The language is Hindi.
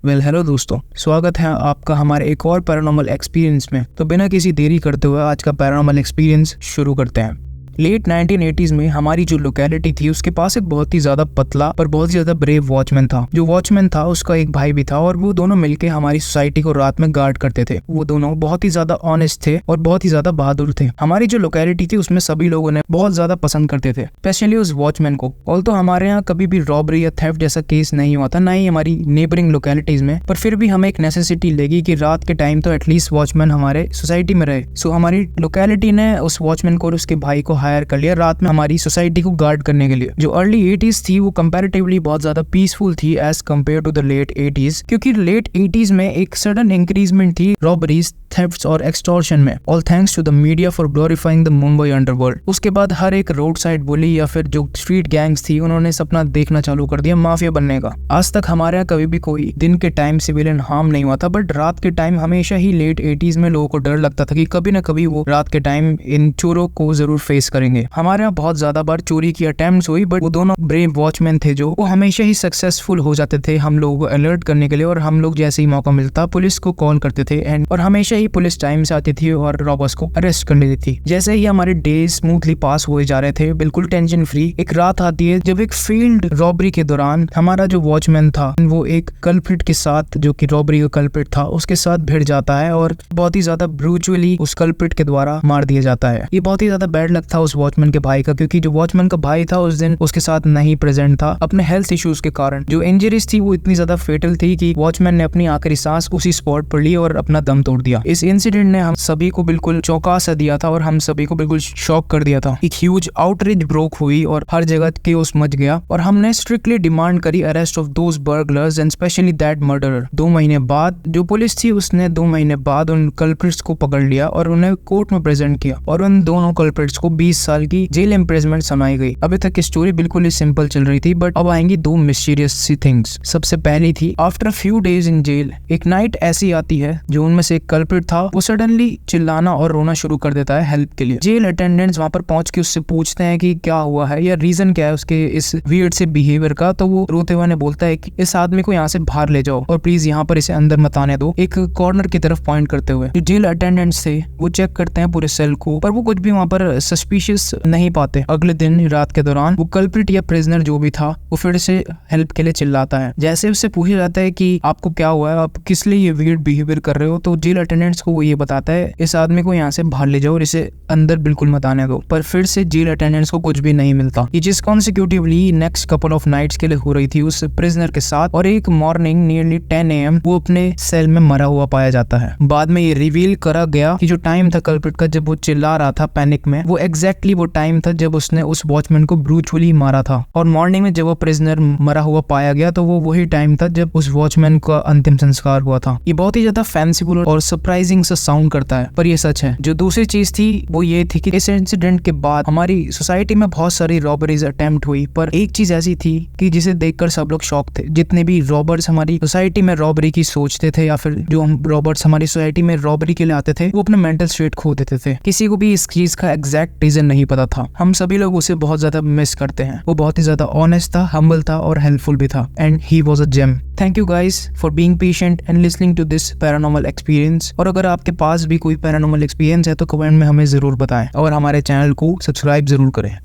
हेलो दोस्तों, स्वागत है आपका हमारे एक और पैरानॉर्मल एक्सपीरियंस में। तो बिना किसी देरी करते हुए आज का पैरानॉर्मल एक्सपीरियंस शुरू करते हैं। लेट 1980s में हमारी जो लोकेलिटी थी उसके पास एक बहुत ही ज्यादा पतला पर बहुत ही ज्यादा ब्रेव वॉचमैन था। जो वॉचमैन था उसका एक भाई भी था और वो दोनों मिलके हमारी सोसाइटी को रात में गार्ड करते थे। वो दोनों बहुत ही ज्यादा ऑनेस्ट थे और बहुत ही ज्यादा बहादुर थे। हमारी जो लोकेलिटी थी उसमें सभी लोगों ने बहुत ज्यादा पसंद करते थे, स्पेशली उस वॉचमैन को। ऑल्दो हमारे यहाँ कभी भी रॉबरी या थेफ्ट जैसा केस नहीं हुआ था, ना ही हमारी नेबरिंग लोकेलिटीज में, पर फिर भी हमें एक नेसेसिटी लगी कि रात के टाइम तो एटलीस्ट वॉचमैन हमारे सोसाइटी में रहे। सो हमारी लोकेलिटी ने उस वॉचमैन को और उसके भाई को हायर कर लिया रात में हमारी सोसाइटी को गार्ड करने के लिए। जो अर्ली 80s थी वो कंपैरेटिवली बहुत ज्यादा पीसफुल थी as compared to the late 80s, क्योंकि लेट 80s में एक सडन इंक्रीजमेंट थी रॉबरीज, थेफ्ट्स और एक्सटॉर्शन में, all thanks to the media for glorifying the Mumbai underworld. उसके बाद हर एक रोड साइड बुली या फिर जो स्ट्रीट गैंग्स थी उन्होंने सपना देखना चालू कर दिया माफिया बनने का। आज तक हमारे यहाँ कभी भी कोई दिन के टाइम सिविलियन हार्म नहीं हुआ था, बट रात के टाइम हमेशा ही लेट 80s में लोगों को डर लगता था कि कभी ना कभी वो रात के टाइम इन चोरों को जरूर फेस करेंगे। हमारे यहाँ बहुत ज्यादा बार चोरी की अटेम्प्ट्स हुई, बट वो दोनों ब्रेव वॉचमैन थे जो वो हमेशा ही सक्सेसफुल हो जाते थे हम लोगों को अलर्ट करने के लिए, और हम लोग जैसे ही मौका मिलता पुलिस को कॉल करते थे और हमेशा ही पुलिस टाइम से आती थी और रॉबर्स को अरेस्ट कर लेती थी। जैसे ही हमारे डेज स्मूथली पास हुए जा रहे थे बिल्कुल टेंशन फ्री, एक रात आती है जब एक फील्ड रॉबरी के दौरान हमारा जो वॉचमैन था वो एक कल्प्रिट के साथ, जो कि रॉबरी का कल्प्रिट था, उसके साथ भिड़ जाता है और बहुत ही ज्यादा ब्रूचुअली उस कल्प्रिट के द्वारा मार दिया जाता है। ये बहुत ही ज्यादा बैड लक था उस वॉचमैन के भाई का, क्योंकि जो वॉचमैन का भाई था उस दिन उसके साथ नहीं प्रेजेंट था अपने हेल्थ इश्यूज के कारण। जो इंजरीज थी वो इतनी ज्यादा फेटल थी कि वॉचमैन ने अपनी आखिरी सांस उसी स्पॉट पर ली और अपना दम तोड़ दिया। इस इंसिडेंट ने हम सभी को बिल्कुल चौंका सा दिया था और हम सभी को बिल्कुल शॉक कर दिया था। एक ह्यूज आउटरीच ब्रोक हुई और हर जगह केओस मच गया और हमने स्ट्रिक्टली डिमांड करी arrest of those burglars and specially that murderer. 2 महीने बाद जो पुलिस थी उसने 2 महीने बाद उन कल्प्रिट्स को पकड़ लिया और उन्हें कोर्ट में प्रेजेंट किया और उन दोनों कल्प्रिट्स को 20 साल की जेल इम्प्रिजमेंट सुनाई गई। अभी तक की स्टोरी बिल्कुल ही सिंपल चल रही थी, बट अब आएंगी 2 मिस्टीरियस सी थिंग्स। सबसे पहली थी, after few days in jail एक नाइट ऐसी आती है जो उनमें से एक कल्प्रिट था वो सडनली चिल्लाना और रोना शुरू कर देता है हेल्प के लिए। जेल अटेंडेंट्स वहां पर पहुंच के उससे पूछते हैं कि क्या हुआ है या रीजन क्या है उसके इस वियर्ड से बिहेवियर का, तो वो रोते हुए बोलता है कि इस आदमी को यहाँ से बाहर ले जाओ और प्लीज यहाँ पर इसे अंदर मत आने दो, एक कॉर्नर की तरफ पॉइंट करते हुए। जो जेल अटेंडेंट्स थे वो चेक करते हैं पूरे सेल को, पर वो कुछ भी वहां पर सस्पिशियस नहीं पाते। अगले दिन रात के दौरान वो कल्प्रिट या प्रिजनर जो भी था वो फिर से हेल्प के लिए चिल्लाता है। जैसे उससे पूछा जाता है कि आपको क्या हुआ है, आप किस लिए ये वियर्ड बिहेवियर कर रहे हो, तो जेल अटेंडेंट्स को वो ये बताता है इस आदमी को यहाँ से बाहर ले जाओ और इसे अंदर बिल्कुल मत आने दो। पर फिर से जेल अटेंडेंट्स को कुछ भी नहीं मिलता। ये जिस कॉन्सिक्यूटिवली नेक्स्ट कपल ऑफ नाइट्स के लिए हो रही थी उस प्रिजनर के साथ, और एक मॉर्निंग नियरली 10 AM वो अपने सेल में मरा हुआ पाया जाता है। बाद में ये रिवील करा गया कि जो टाइम था कल्प्रिट का जब वो चिल्ला रहा था पैनिक में, वो एग्जैक्टली वो टाइम था जब उसने उस वॉचमैन को ब्रूचुअली मारा था। और मॉर्निंग में जब वो प्रिजनर मरा हुआ पाया गया तो वो वही टाइम था जब उस वॉचमैन का अंतिम संस्कार हुआ था। ये बहुत ही ज्यादा फैंसीफुल और सरप्राइजिंग सा साउंड करता है, पर ये सच है। जो दूसरी चीज थी वो ये थी कि इस इंसिडेंट के बाद हमारी सोसाइटी में बहुत सारी रॉबरीज अटेम्प्ट हुई, पर एक चीज ऐसी थी कि जिसे देखकर सब लोग शॉक थे। जितने भी रॉबर्स हमारी सोसाइटी में रॉबरी की सोचते थे या फिर जो हम रॉबर्स हमारी सोसाइटी में रॉबरी के लिए आते थे, वो अपने मेंटल स्टेट खो देते थे। किसी को भी इस चीज का एग्जैक्ट रीजन नहीं पता था। हम सभी लोग उसे बहुत ज्यादा मिस करते हैं। वो बहुत ही ज्यादा ऑनेस्ट था, हम्बल था और हेल्पफुल भी था, and he was a gem. Thank you guys for being patient and listening to this paranormal experience. और अगर आपके पास भी कोई पैरानॉर्मल एक्सपीरियंस है तो कमेंट में हमें जरूर बताएं और हमारे चैनल को सब्सक्राइब जरूर करें।